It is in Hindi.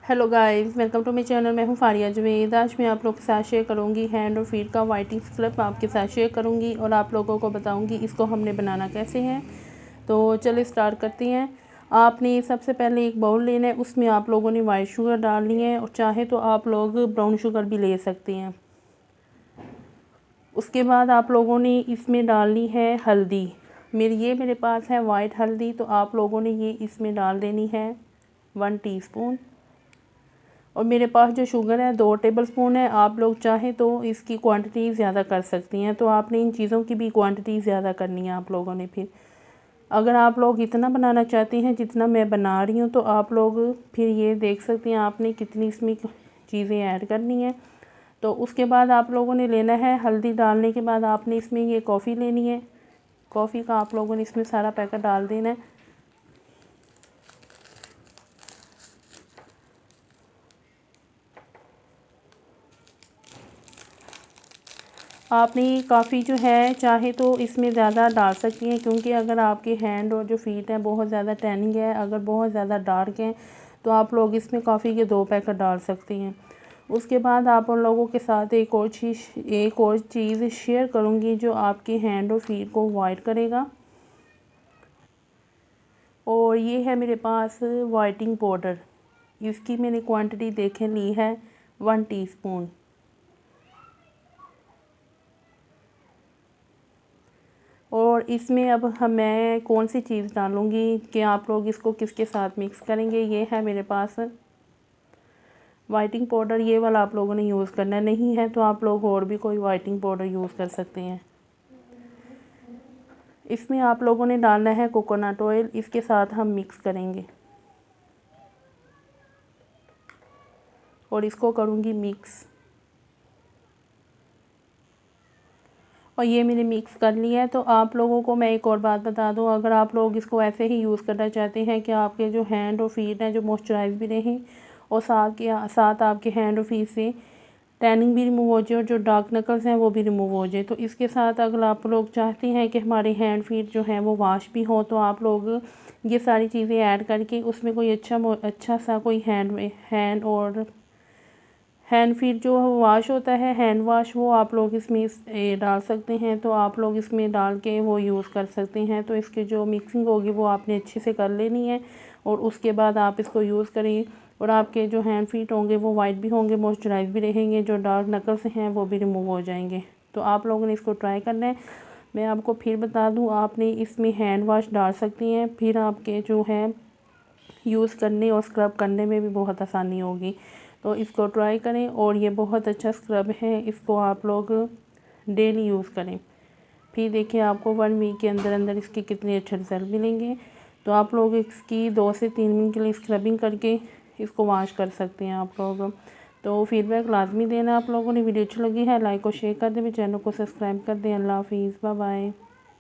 Hello guys, welcome to my channel. मैं हूं फारिया जवेद। आज मैं आप लोग के साथ शेयर करूंगी हैंड और फीट का वाइटिंग स्क्रब आपके साथ शेयर करूंगी और आप लोगों को बताऊंगी इसको हमने बनाना कैसे है। तो चलिए स्टार्ट करते हैं। आपने सबसे पहले एक बाउल लेना है, उसमें आप लोगों ने वाइट शुगर डालनी है और चाहे तो आप लोग ब्राउन शुगर भी ले सकते हैं। उसके बाद आप लोगों ने इसमें डालनी है हल्दी। मेरे पास है वाइट हल्दी, तो आप लोगों ने ये इसमें डाल देनी है 1 टीस्पून। और मेरे पास जो शुगर है 2 टेबलस्पून है। आप लोग चाहें तो इसकी क्वांटिटी ज़्यादा कर सकती हैं। तो आपने इन चीज़ों की भी क्वांटिटी ज़्यादा करनी है आप लोगों ने। फिर अगर आप लोग इतना बनाना चाहती हैं जितना मैं बना रही हूँ, तो आप लोग फिर ये देख सकती हैं आपने कितनी इसमें चीज़ें ऐड करनी है। तो उसके बाद आप लोगों ने लेना है, हल्दी डालने के बाद आपने इसमें ये कॉफ़ी लेनी है। कॉफ़ी का आप लोगों ने इसमें सारा पैकेट डाल देना है। आपने काफ़ी जो है चाहे तो इसमें ज़्यादा डाल सकती हैं, क्योंकि अगर आपके हैंड और जो फीट हैं बहुत ज़्यादा टैनिंग है, अगर बहुत ज़्यादा डार्क हैं, तो आप लोग इसमें कॉफ़ी के 2 पैकेट डाल सकती हैं। उसके बाद आप उन लोगों के साथ एक और चीज़ शेयर करूँगी जो आपके हैंड और फीट को वाइट करेगा। और ये है मेरे पास वाइटिंग पाउडर। इसकी मैंने क्वांटिटी देखें ली है 1 टीस्पून। और इसमें अब मैं कौन सी चीज़ डालूँगी कि आप लोग इसको किसके साथ मिक्स करेंगे। ये है मेरे पास वाइटिंग पाउडर, ये वाला आप लोगों ने यूज़ करना नहीं है तो आप लोग और भी कोई वाइटिंग पाउडर यूज़ कर सकते हैं। इसमें आप लोगों ने डालना है कोकोनट ऑयल, इसके साथ हम मिक्स करेंगे और इसको करूँगी मिक्स। और ये मैंने मिक्स कर लिया है। तो आप लोगों को मैं एक और बात बता दूं, अगर आप लोग इसको ऐसे ही यूज़ करना चाहते हैं कि आपके जो हैंड और फीट हैं जो मॉइस्चराइज भी रहें और साथ आपके हैंड और फीट से टैनिंग भी रिमूव हो जाए और जो डार्क नकल्स हैं वो भी रिमूव हो जाए, तो इसके साथ अगर आप लोग चाहते हैं कि हमारे हैंड फीट जो हैं वो वॉश भी हो, तो आप लोग ये सारी चीज़ें ऐड करके उसमें कोई अच्छा सा कोई हैंड फीट जो वाश होता है, हैंड वाश, वो आप लोग इसमें डाल सकते हैं। तो आप लोग इसमें डाल के वो यूज़ कर सकते हैं। तो इसकी जो मिक्सिंग होगी वो आपने अच्छे से कर लेनी है और उसके बाद आप इसको यूज़ करें और आपके जो हैंड फीट होंगे वो वाइट भी होंगे, मॉइस्चराइज भी रहेंगे, जो डार्क नकल्स हैं वो भी रिमूव हो जाएंगे। तो आप लोगों ने इसको ट्राई करना है। मैं आपको फिर बता दूँ, आपने इसमें हैंड वाश डाल सकती हैं, फिर आपके जो है यूज़ करने और स्क्रब करने में भी बहुत आसानी होगी। तो इसको ट्राई करें और ये बहुत अच्छा स्क्रब है, इसको आप लोग डेली यूज़ करें। फिर देखिए आपको 1 वीक के अंदर अंदर इसके कितने अच्छे रिजल्ट मिलेंगे। तो आप लोग इसकी 2 से 3 मिनट के लिए स्क्रबिंग करके इसको वॉश कर सकते हैं आप लोग। तो फीडबैक लाजमी देना। आप लोगों ने वीडियो अच्छी लगी है लाइक और शेयर कर दें, चैनल को सब्सक्राइब कर दें। अल्लाह हाफिज़, बाय बाय।